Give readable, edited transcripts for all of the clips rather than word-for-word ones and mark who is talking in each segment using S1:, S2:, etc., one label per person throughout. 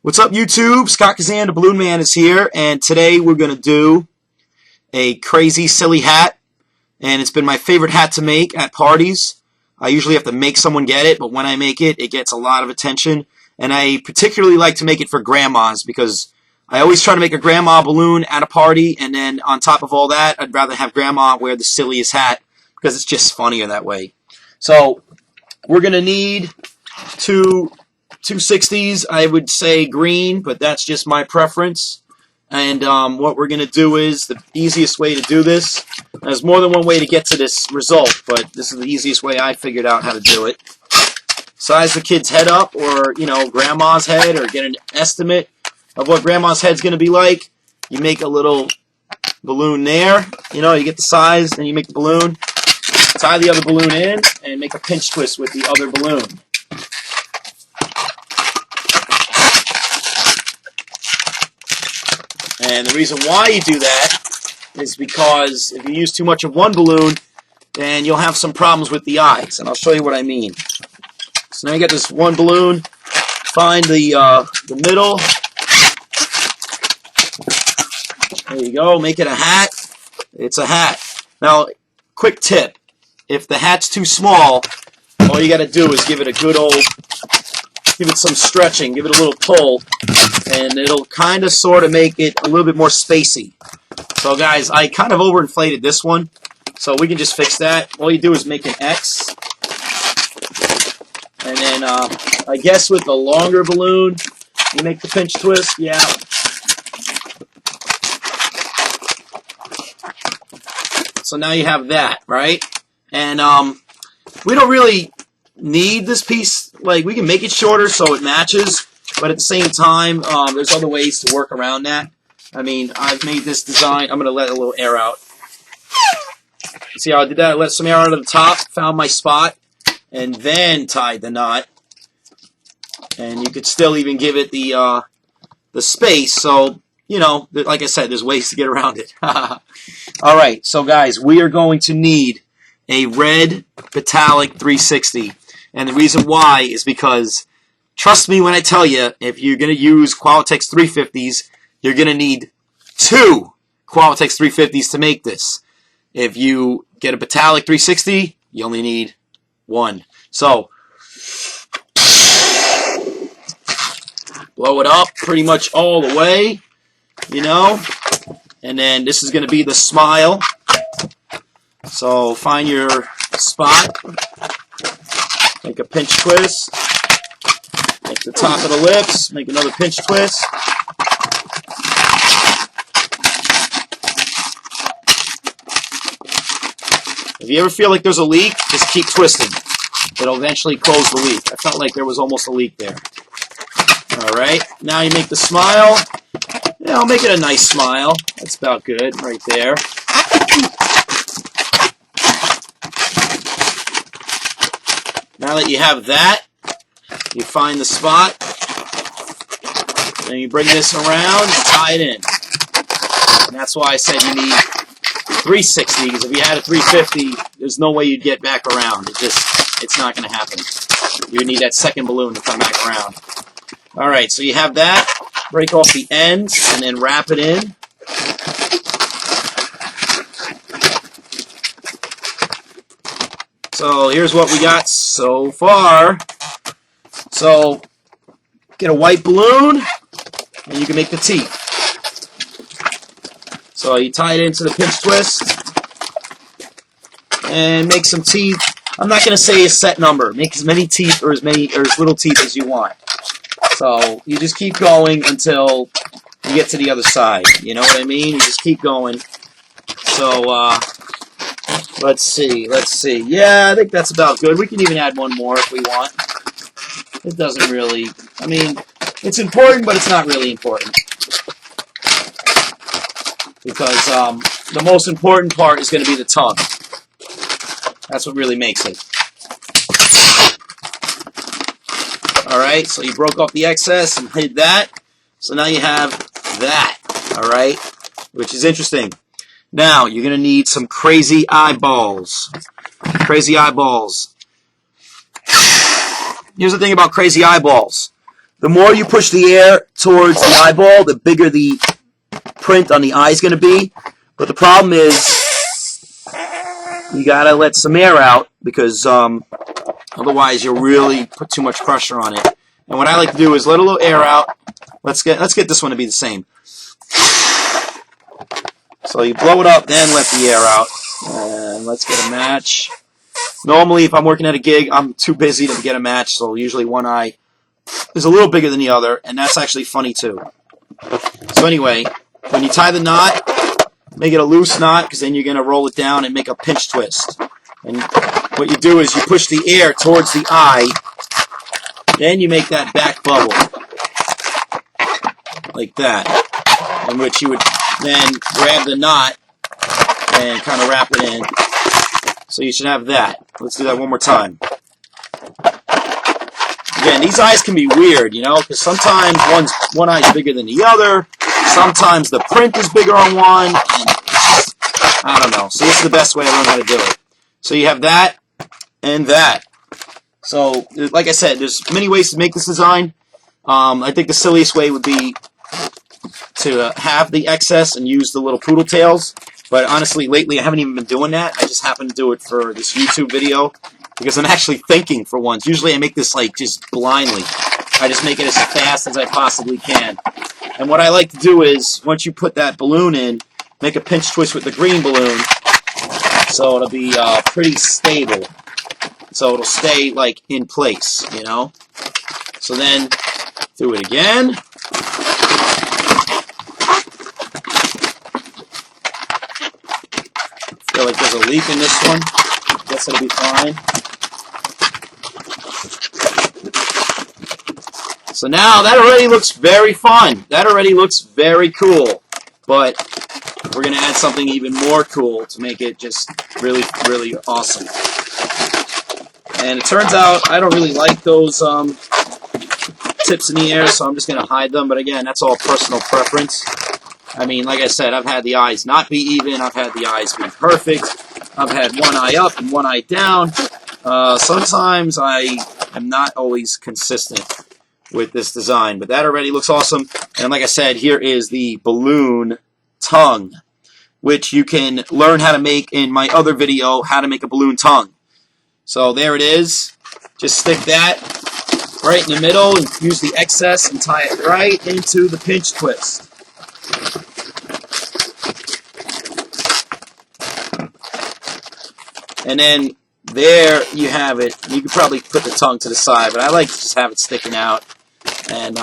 S1: What's up, YouTube? Scott Kazan, the Balloon Man, is here, and today we're going to do a crazy, silly hat, and it's been my favorite hat to make at parties. I usually have to make someone get it, but when I make it, it gets a lot of attention, and I particularly like to make it for grandmas because I always try to make a grandma balloon at a party, and then on top of all that, I'd rather have grandma wear the silliest hat because it's just funnier that way. So we're going to need two 260s, I would say green, but that's just my preference. And what we're going to do is, the easiest way to do this, there's more than one way to get to this result, but this is the easiest way I figured out how to do it. Size the kid's head up, or, you know, grandma's head, or get an estimate of what grandma's head's going to be like. You make a little balloon there, you know, you get the size, then you make the balloon, tie the other balloon in, and make a pinch twist with the other balloon. And the reason why you do that is because if you use too much of one balloon, then you'll have some problems with the eyes. And I'll show you what I mean. So now you got this one balloon. Find the middle. There you go. Make it a hat. It's a hat. Now, quick tip. If the hat's too small, all you got to do is give it a good old... give it some stretching, give it a little pull, and it'll kind of sort of make it a little bit more spacey. So guys, I kind of overinflated this one, so we can just fix that. All you do is make an X, and then I guess with the longer balloon, you make the pinch twist, yeah. So now you have that, right? And we don't really need this piece. Like, we can make it shorter so it matches, but at the same time, there's other ways to work around that. I mean, I've made this design. I'm going to let a little air out. See how I did that? I let some air out of the top, found my spot, and then tied the knot. And you could still even give it the space. So, you know, like I said, there's ways to get around it. All right, so guys, we are going to need a red metallic 360. And the reason why is because, trust me when I tell you, if you're going to use Qualitex 350s, you're going to need two Qualitex 350s to make this. If you get a metallic 360, you only need one. So, blow it up pretty much all the way, you know. And then this is going to be the smile. So find your spot, make a pinch twist, make the top of the lips, make another pinch twist. If you ever feel like there's a leak, just keep twisting. It'll eventually close the leak. I felt like there was almost a leak there. Alright, now you make the smile. Yeah, I'll make it a nice smile. That's about good right there. Now that you have that, you find the spot, and you bring this around and tie it in. And that's why I said you need 360, because if you had a 350, there's no way you'd get back around. It's not going to happen. You would need that second balloon to come back around. All right, so you have that. Break off the ends and then wrap it in. So here's what we got so far. So get a white balloon and you can make the teeth. So you tie it into the pinch twist and make some teeth. I'm not going to say a set number. Make as many teeth or as little teeth as you want. So you just keep going until you get to the other side. You know what I mean? You just keep going. So let's see. Yeah, I think that's about good. We can even add one more if we want. It doesn't really, I mean, it's important, but it's not really important. Because the most important part is going to be the tongue. That's what really makes it. Alright, so you broke off the excess and hid that. So now you have that. Alright, which is interesting. Now, you're going to need some crazy eyeballs. Crazy eyeballs. Here's the thing about crazy eyeballs. the more you push the air towards the eyeball, the bigger the print on the eye is going to be. But the problem is you got to let some air out because otherwise you'll really put too much pressure on it. And what I like to do is let a little air out. Let's get this one to be the same. So you blow it up, then let the air out. And let's get a match. Normally, if I'm working at a gig, I'm too busy to get a match, so usually one eye is a little bigger than the other, and that's actually funny too. So anyway, when you tie the knot, make it a loose knot, because then you're going to roll it down and make a pinch twist. And what you do is you push the air towards the eye, then you make that back bubble, like that, in which you would then grab the knot and kind of wrap it in. So you should have that. Let's do that one more time. Again, these eyes can be weird, you know, because sometimes one eye is bigger than the other. Sometimes the print is bigger on one. And I don't know. So this is the best way I learned how to do it. So you have that and that. So, like I said, there's many ways to make this design. I think the silliest way would be to have the excess and use the little poodle tails. But honestly, lately I haven't even been doing that. I just happened to do it for this YouTube video because I'm actually thinking for once. Usually I make this like just blindly. I just make it as fast as I possibly can. And what I like to do is, once you put that balloon in, make a pinch twist with the green balloon so it'll be pretty stable. So it'll stay like in place, you know. So then do it again. Feel like there's a leak in this one. Guess it'll be fine. So now that already looks very fun. That already looks very cool. But we're going to add something even more cool to make it just really, really awesome. And it turns out I don't really like those tips in the air, so I'm just going to hide them. But again, that's all personal preference. I mean, like I said, I've had the eyes not be even. I've had the eyes be perfect. I've had one eye up and one eye down. Sometimes I am not always consistent with this design, but that already looks awesome. And like I said, here is the balloon tongue, which you can learn how to make in my other video, how to make a balloon tongue. So there it is. Just stick that right in the middle and use the excess and tie it right into the pinch twist. And then there you have it. You could probably put the tongue to the side, but I like to just have it sticking out. And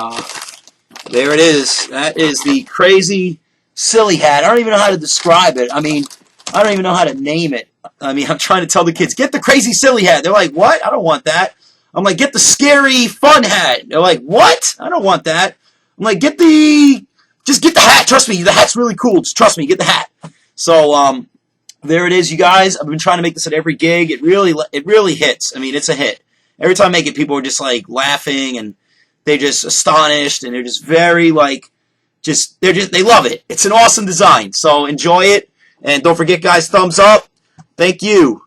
S1: there it is. That is the crazy silly hat. I don't even know how to describe it. I mean, I don't even know how to name it. I mean, I'm trying to tell the kids, get the crazy silly hat. They're like, what? I don't want that. I'm like, get the scary fun hat. They're like, what? I don't want that. I'm like, just get the hat. Trust me, the hat's really cool. Just trust me, get the hat. So, there it is, you guys. I've been trying to make this at every gig. It really hits. I mean, it's a hit. Every time I make it, people are just like laughing and they're just astonished and they're just very like, they love it. It's an awesome design. So enjoy it. And don't forget, guys, thumbs up. Thank you.